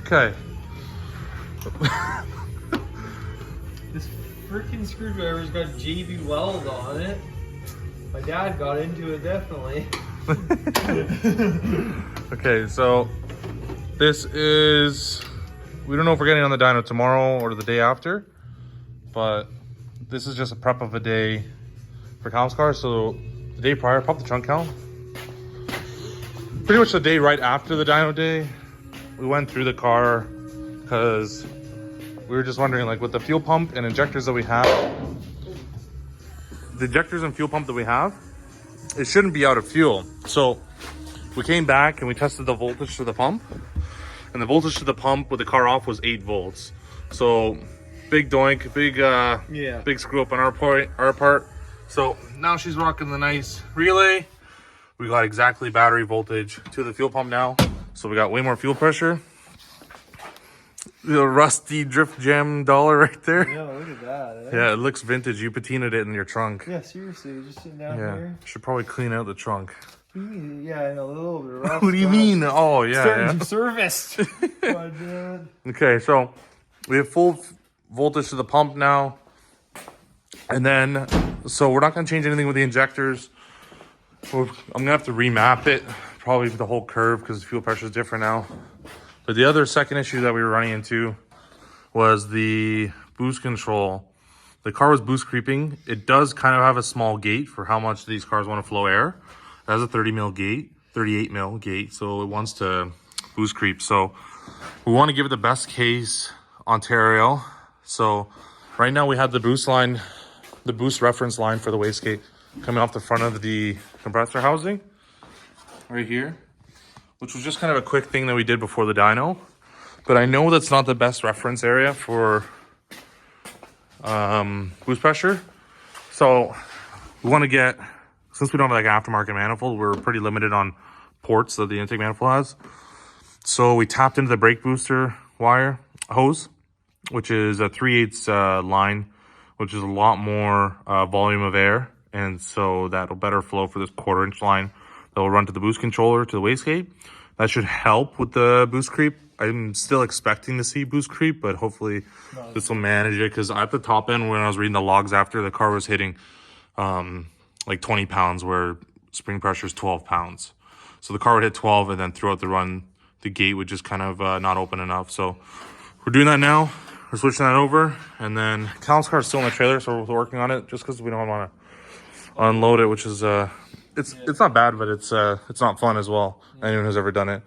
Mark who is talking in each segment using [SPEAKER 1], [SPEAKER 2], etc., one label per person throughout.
[SPEAKER 1] Okay.
[SPEAKER 2] This freaking screwdriver's got JB Weld on it. My dad got into it, definitely.
[SPEAKER 1] Okay, so this is, we don't know if we're getting on the dyno tomorrow or the day after, but this is just a prep of a day for Callum's car. So the day prior, pop the trunk, Callum. Pretty much the day right after the dyno day, we went through the car because we were just wondering, like, with the fuel pump and injectors that we have, the injectors and fuel pump that we have, it shouldn't be out of fuel. So we came back and we tested the voltage to the pump, and the voltage to the pump with the car off was 8 volts. So big doink, big screw up on our part. So now she's rocking the nice relay. We got exactly battery voltage to the fuel pump now. So we got way more fuel pressure. The rusty drift jam dollar right there.
[SPEAKER 2] Yeah, look at that. Eh?
[SPEAKER 1] Yeah, it looks vintage. You patinaed it in your trunk.
[SPEAKER 2] Yeah, seriously, just sitting down here.
[SPEAKER 1] Should probably clean out the trunk.
[SPEAKER 2] Yeah, I know, a little bit of rust.
[SPEAKER 1] What do you mean? Oh, yeah.
[SPEAKER 2] Starting to be serviced.
[SPEAKER 1] Okay, so we have full voltage to the pump now. And then, so we're not going to change anything with the injectors. I'm going to have to remap it, probably the whole curve, because the fuel pressure is different now. But the other second issue that we were running into was the boost control. The car was boost creeping. It does kind of have a small gate for how much these cars want to flow air. It has a 30 mil gate, 38 mil gate, so it wants to boost creep. So we want to give it the best case Ontario. So right now we have the boost line, the boost reference line for the wastegate coming off the front of the compressor housing right here, which was just kind of a quick thing that we did before the dyno. But I know that's not the best reference area for boost pressure. So we want to get, since we don't have like aftermarket manifold, we're pretty limited on ports that the intake manifold has. So we tapped into the brake booster wire hose, which is a 3/8 line, which is a lot more volume of air. And so that'll better flow for this 1/4 inch line that will run to the boost controller to the wastegate. That should help with the boost creep. I'm still expecting to see boost creep, but hopefully this will manage it. Because at the top end, when I was reading the logs after, the car was hitting like 20 pounds, where spring pressure is 12 pounds. So the car would hit 12, and then throughout the run, the gate would just kind of not open enough. So we're doing that now. We're switching that over. And then Callum's car is still in the trailer, so we're working on it just because we don't want to unload it, which is it's not bad, but it's not fun as well. Anyone who's ever done it.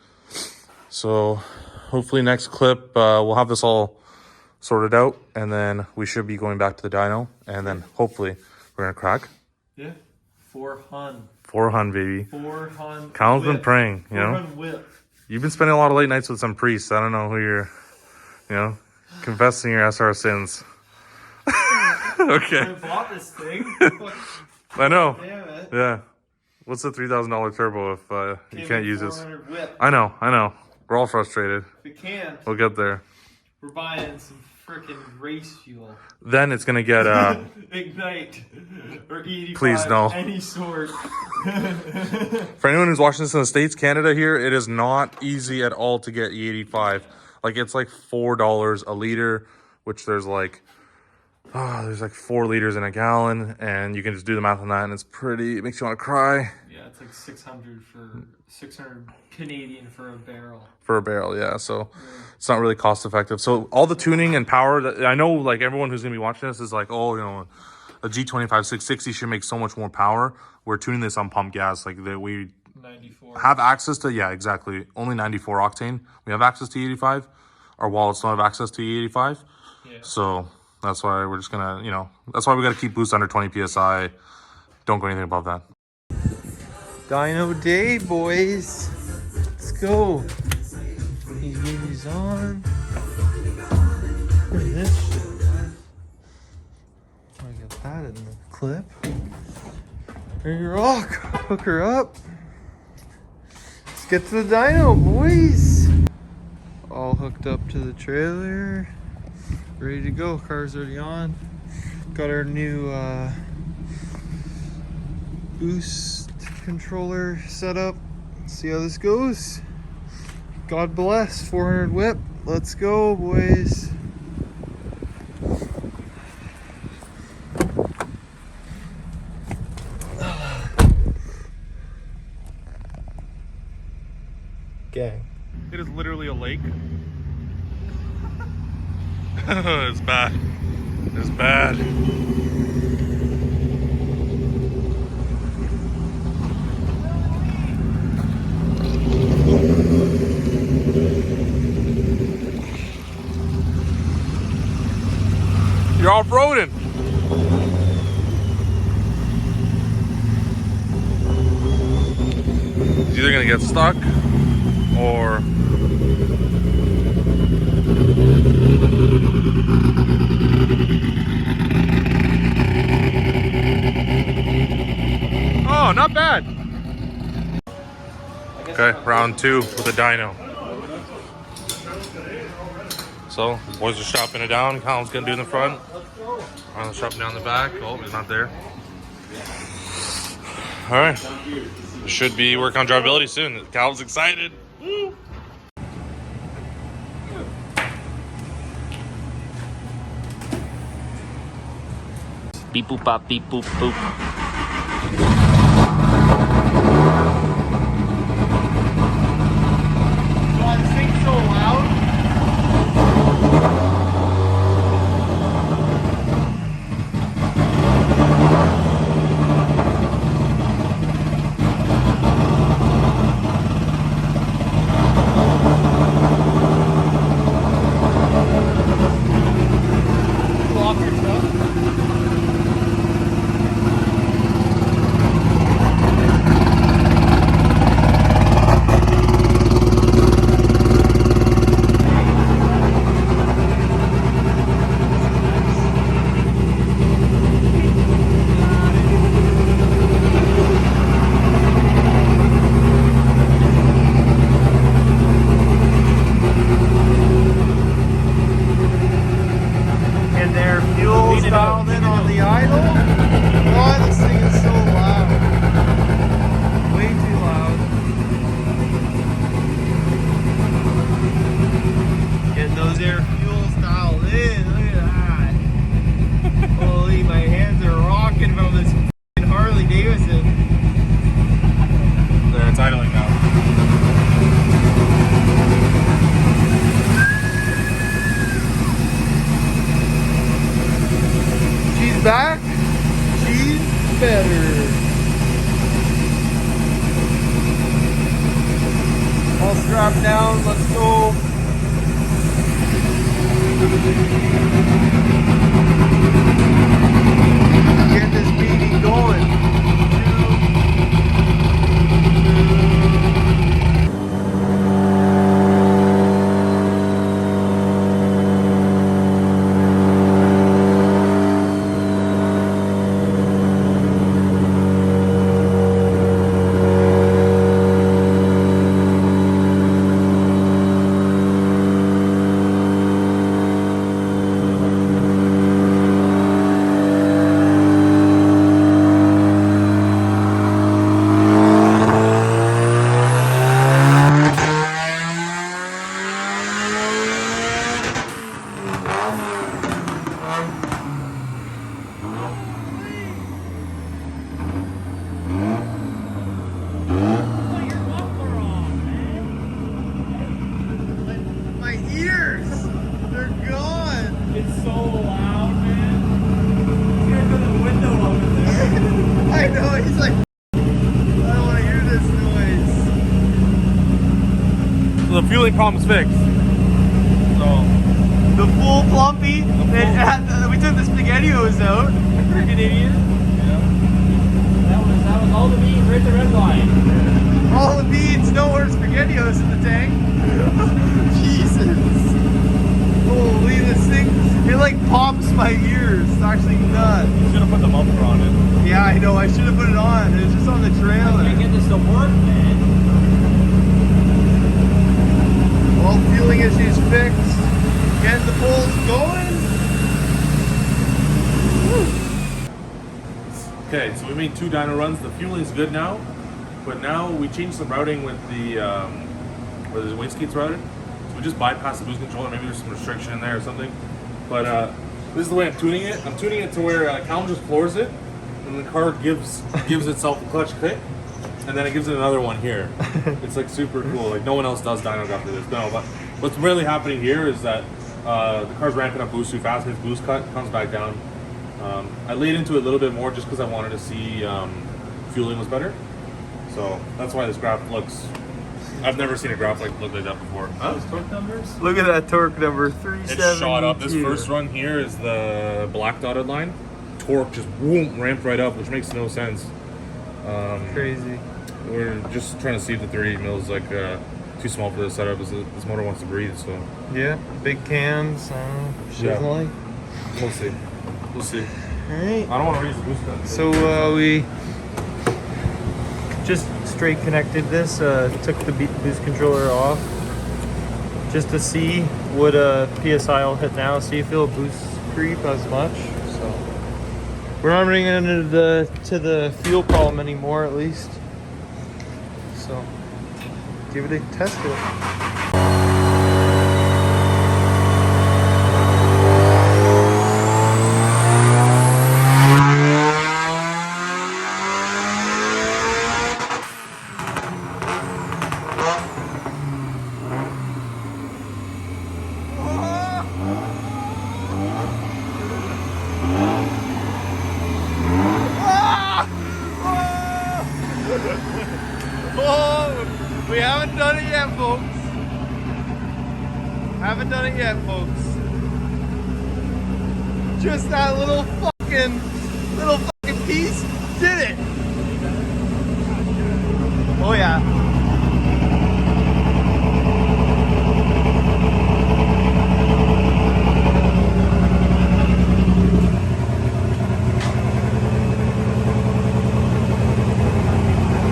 [SPEAKER 1] So hopefully next clip we'll have this all sorted out, and then we should be going back to the dyno, and then hopefully we're gonna crack 400 baby. 400. Callum's been praying, you know.
[SPEAKER 2] Whip.
[SPEAKER 1] You've been spending a lot of late nights with some priests. I don't know who you're, confessing your SR sins. Okay.
[SPEAKER 2] I bought this thing.
[SPEAKER 1] I know.
[SPEAKER 2] Damn it.
[SPEAKER 1] Yeah. What's the $3,000 turbo if you can't use this?
[SPEAKER 2] Whip.
[SPEAKER 1] I know. We're all frustrated.
[SPEAKER 2] If we can't,
[SPEAKER 1] we'll get there.
[SPEAKER 2] We're buying some freaking race fuel.
[SPEAKER 1] Then it's gonna get
[SPEAKER 2] Ignite or E85.
[SPEAKER 1] Please no.
[SPEAKER 2] Any sort.
[SPEAKER 1] For anyone who's watching this in the States, Canada here, it is not easy at all to get E85. Like, it's like $4 a liter, which there's like 4 liters in a gallon, and you can just do the math on that, and it makes you want to cry.
[SPEAKER 2] Yeah, it's like 600 Canadian for a barrel.
[SPEAKER 1] For a barrel, yeah. So it's not really cost effective. So all the tuning and power that I know, like, everyone who's gonna be watching this is like, oh, a G25 660 should make so much more power. We're tuning this on pump gas, like that we
[SPEAKER 2] 94.
[SPEAKER 1] Have access to, yeah, exactly. Only 94 octane. We have access to E85. Our wallets don't have access to E85.
[SPEAKER 2] Yeah.
[SPEAKER 1] So that's why we're just gonna, that's why we gotta keep boost under 20 PSI. Don't go anything above that.
[SPEAKER 2] Dyno day, boys. Let's go. He's on. Look at this shit. I got that in the clip. Ready to rock. Hook her up. Let's get to the dyno, boys. All hooked up to the trailer. Ready to go. Car's already on. Got our new boost controller set up. See how this goes. God bless. 400 whip. Let's go, boys. Gang.
[SPEAKER 1] It is literally a lake. It's bad. It's bad. You're off-roading. It's either gonna get stuck or oh, not bad. Okay, round 2 with the dyno. So, boys are chopping it down. Callum's gonna do in the front. I'm chopping down the back. Oh, he's not there. All right. Should be working on drivability soon. Callum's excited. Woo!
[SPEAKER 3] Beep boop bop, beep boop boop.
[SPEAKER 2] God, this thing's so loud. Dialed in on the idle. Why this thing is so loud? Way too loud. Getting those air fuels dialed in. Look at that. Holy, my hands are rocking from this f***ing Harley Davidson.
[SPEAKER 1] There, it's idling now.
[SPEAKER 2] She's back. She's better. All strapped down. Let's go. Get this baby going. My ears, they're gone.
[SPEAKER 3] It's so loud, man. He's gonna go to the window over there.
[SPEAKER 2] I know, he's like, I don't want to hear this noise.
[SPEAKER 1] So the fueling problem's fixed.
[SPEAKER 2] The full plumpy, we took the SpaghettiOs out. Freaking idiot.
[SPEAKER 3] That was all the beans right the red line.
[SPEAKER 2] All the beans, no more SpaghettiOs in the tank. Jesus. Holy, this thing, it like pops my ears. It's actually nuts.
[SPEAKER 1] You should have put the bumper on it.
[SPEAKER 2] Yeah, I know, I should have put it on. It was just on the trailer.
[SPEAKER 3] I can't get this to work, man.
[SPEAKER 2] All fueling issues fixed. Getting the poles going.
[SPEAKER 1] Okay, so we made 2 dyno runs. The fueling's good now, but now we changed some routing with the where the wastegate's routed. So we just bypass the boost controller. Maybe there's some restriction in there or something. But this is the way I'm tuning it. I'm tuning it to where Callum just floors it, and the car gives itself a clutch kick, and then it gives it another one here. It's like super cool. Like no one else does dyno after this. No, but what's really happening here is that the car's ramping up boost too fast. His boost cut comes back down. I laid into it a little bit more just because I wanted to see fueling was better. So that's why this graph looks. I've never seen a graph look like that before.
[SPEAKER 3] Those torque numbers?
[SPEAKER 2] Look at that torque number, 372.
[SPEAKER 1] It shot up. This first run here is the black dotted line. Torque just boom, ramped right up, which makes no sense.
[SPEAKER 2] Crazy.
[SPEAKER 1] We're just trying to see if the 38 mil is like too small for the setup. As this motor wants to breathe, so
[SPEAKER 2] Yeah, big cams.
[SPEAKER 1] Yeah.
[SPEAKER 2] Like.
[SPEAKER 1] we'll see. We'll see.
[SPEAKER 2] All right.
[SPEAKER 1] I don't want to raise the boost cut.
[SPEAKER 2] So we just straight connected this, took the boost controller off just to see what PSI will hit now, see if it'll boost creep as much. So we're not running into the fuel problem anymore, at least. So give it a test it. Oh, we haven't done it yet, folks. Haven't done it yet, folks. Just that little fucking piece did it. Oh yeah.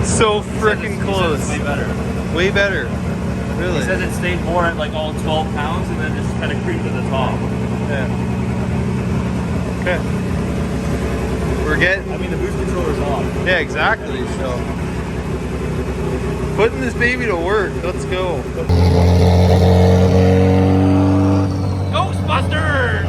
[SPEAKER 2] So freaking close.
[SPEAKER 3] Way better.
[SPEAKER 2] Way better. Really?
[SPEAKER 3] He says it stayed more at like all 12 pounds and then just kind of creeped to the top.
[SPEAKER 2] Yeah. Okay. We're getting.
[SPEAKER 3] I mean, the boost controller's off.
[SPEAKER 2] Yeah, exactly. So putting this baby to work. Let's go.
[SPEAKER 3] Ghostbusters!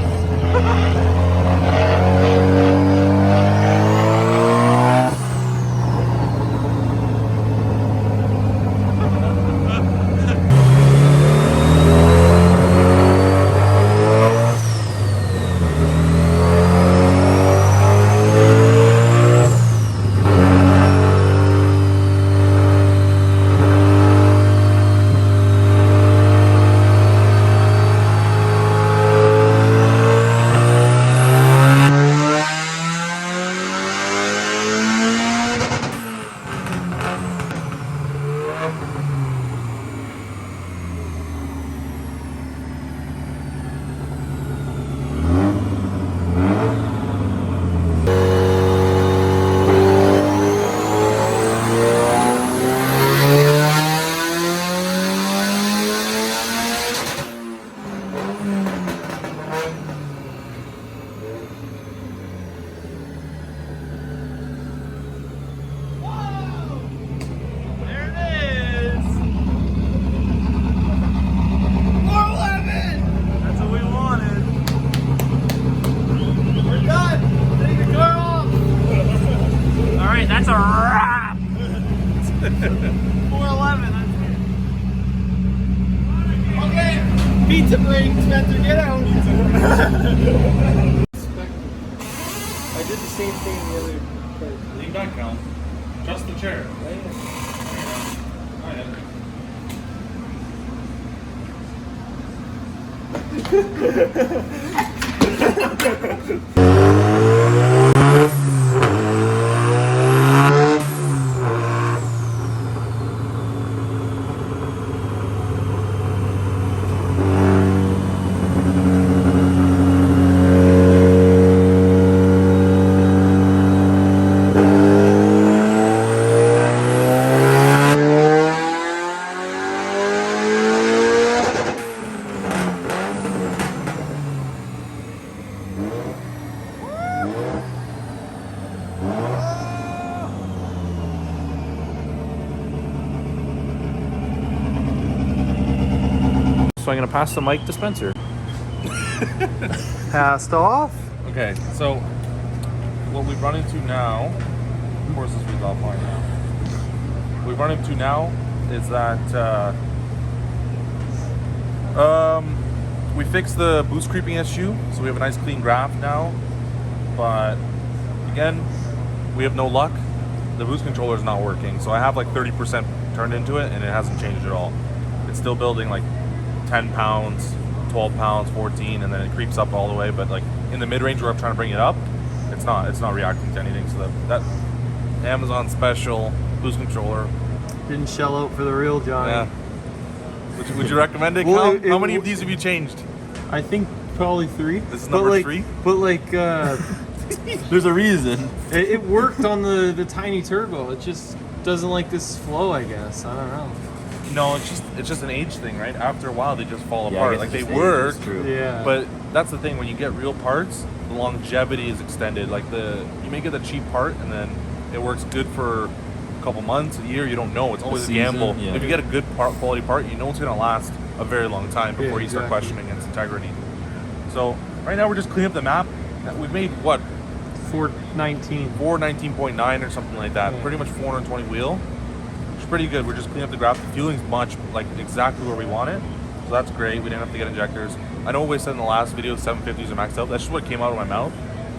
[SPEAKER 3] That's a wrap! 411, that's it. Okay, pizza break, Spencer, get out.
[SPEAKER 2] I did the same thing the other day.
[SPEAKER 1] Lean back, Cal. Just the chair.
[SPEAKER 3] Pass the mic dispenser.
[SPEAKER 2] Passed off.
[SPEAKER 1] Okay, so what we've run into now, of course this reads offline now. What we've run into now is that we fixed the boost creeping issue, so we have a nice clean graph now. But again, we have no luck. The boost controller is not working, so I have like 30% turned into it, and it hasn't changed at all. It's still building like 10 pounds, 12 pounds, 14, and then it creeps up all the way. But like in the mid-range where I'm trying to bring it up, it's not reacting to anything. So that Amazon special boost controller.
[SPEAKER 2] Didn't shell out for the real Johnny.
[SPEAKER 1] Yeah. Would you recommend it,
[SPEAKER 2] Well,
[SPEAKER 1] Cal? How many of these have you changed?
[SPEAKER 2] I think probably 3.
[SPEAKER 1] This is number 3?
[SPEAKER 2] But like,
[SPEAKER 3] There's a reason.
[SPEAKER 2] it worked on the tiny turbo. It just doesn't like this flow, I guess. I don't know.
[SPEAKER 1] No, it's just an age thing, right? After a while, they just fall
[SPEAKER 3] Yeah, I
[SPEAKER 1] apart.
[SPEAKER 3] guess
[SPEAKER 1] Like they
[SPEAKER 3] it's just
[SPEAKER 1] work,
[SPEAKER 3] age, it's true.
[SPEAKER 2] Yeah.
[SPEAKER 1] but that's the thing. When you get real parts, the longevity is extended. Like you may get a cheap part, and then it works good for a couple months, a year. You don't know. It's always a
[SPEAKER 3] season,
[SPEAKER 1] gamble.
[SPEAKER 3] yeah.
[SPEAKER 1] If you get a good quality part, you know it's going to last a very long time before you start
[SPEAKER 2] exactly.
[SPEAKER 1] questioning its integrity. So right now we're just cleaning up the map. We've made what
[SPEAKER 2] 419.
[SPEAKER 1] 419.9 or something like that.
[SPEAKER 2] Yeah.
[SPEAKER 1] Pretty much 420 wheel. Which is pretty good. We're just cleaning up the graph. The fueling's much like exactly where we want it. So that's great. We didn't have to get injectors. I know what we said in the last video, 750s are maxed out. That's just what came out of my mouth.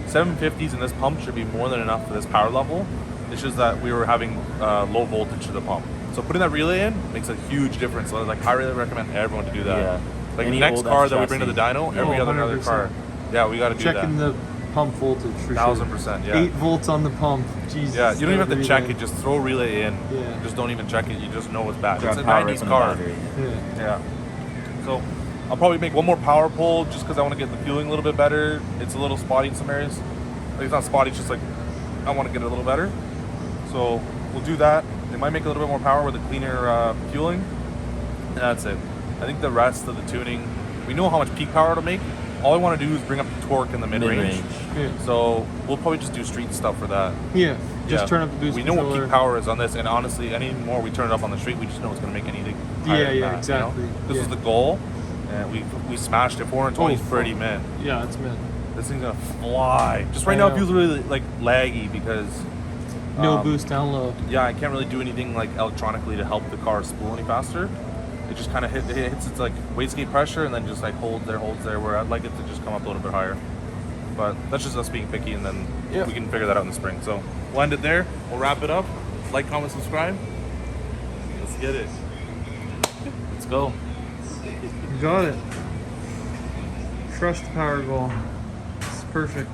[SPEAKER 1] 750s in this pump should be more than enough for this power level. It's just that we were having low voltage to the pump. So putting that relay in makes a huge difference. So like I really recommend everyone to do that.
[SPEAKER 3] Yeah.
[SPEAKER 1] Like
[SPEAKER 3] Any
[SPEAKER 1] the next
[SPEAKER 3] old
[SPEAKER 1] car
[SPEAKER 3] F
[SPEAKER 1] that we bring to the
[SPEAKER 3] chassis.
[SPEAKER 1] dyno, every other
[SPEAKER 2] 100%.
[SPEAKER 1] car. Yeah, we got to do
[SPEAKER 2] Checking
[SPEAKER 1] that.
[SPEAKER 2] the pump voltage for
[SPEAKER 1] 1000%,
[SPEAKER 2] sure.
[SPEAKER 1] yeah.
[SPEAKER 2] 8 volts on the pump. Jesus.
[SPEAKER 1] Yeah, you don't even have to check
[SPEAKER 2] relay.
[SPEAKER 1] it. Just throw a relay in.
[SPEAKER 2] Yeah.
[SPEAKER 1] Just don't even check it. You just know it's bad.
[SPEAKER 3] Grab
[SPEAKER 1] It's a
[SPEAKER 3] power
[SPEAKER 1] 90s
[SPEAKER 3] right from the
[SPEAKER 1] car.
[SPEAKER 3] battery.
[SPEAKER 2] Yeah.
[SPEAKER 1] Yeah. So I'll probably make one more power pole just because I want to get the fueling a little bit better. It's a little spotty in some areas. Like it's not spotty, it's just like I want to get it a little better. So we'll do that. They might make a little bit more power with a cleaner fueling. And that's it. I think the rest of the tuning, we know how much peak power it'll make. All I want to do is bring up the torque in the mid-range.
[SPEAKER 2] Yeah.
[SPEAKER 1] So we'll probably just do street stuff for that.
[SPEAKER 2] Yeah. Just
[SPEAKER 1] Yeah.
[SPEAKER 2] turn up the boost
[SPEAKER 1] We know what
[SPEAKER 2] controller.
[SPEAKER 1] peak power is on this, and honestly, any more we turn it up on the street, we just know it's going to make anything higher than that,
[SPEAKER 2] exactly.
[SPEAKER 1] You know? This
[SPEAKER 2] Yeah.
[SPEAKER 1] was the goal, and we smashed it. 420 is
[SPEAKER 2] Oh,
[SPEAKER 1] pretty
[SPEAKER 2] fuck.
[SPEAKER 1] mint.
[SPEAKER 2] Yeah, it's mint.
[SPEAKER 1] This thing's going to fly. Just right
[SPEAKER 2] I
[SPEAKER 1] now it
[SPEAKER 2] know.
[SPEAKER 1] feels really like laggy because
[SPEAKER 2] No boost down low.
[SPEAKER 1] yeah, I can't really do anything like electronically to help the car spool any faster. It just kind of hits its like wastegate pressure and then just like holds there where I'd like it to just come up a little bit higher. But that's just us being picky, and then
[SPEAKER 2] Yeah.
[SPEAKER 1] we can figure that out in the spring. So we'll end it there. We'll wrap it up. Like, comment, subscribe. Let's get it.
[SPEAKER 3] Let's go.
[SPEAKER 2] You got it. Trust the power goal. It's perfect.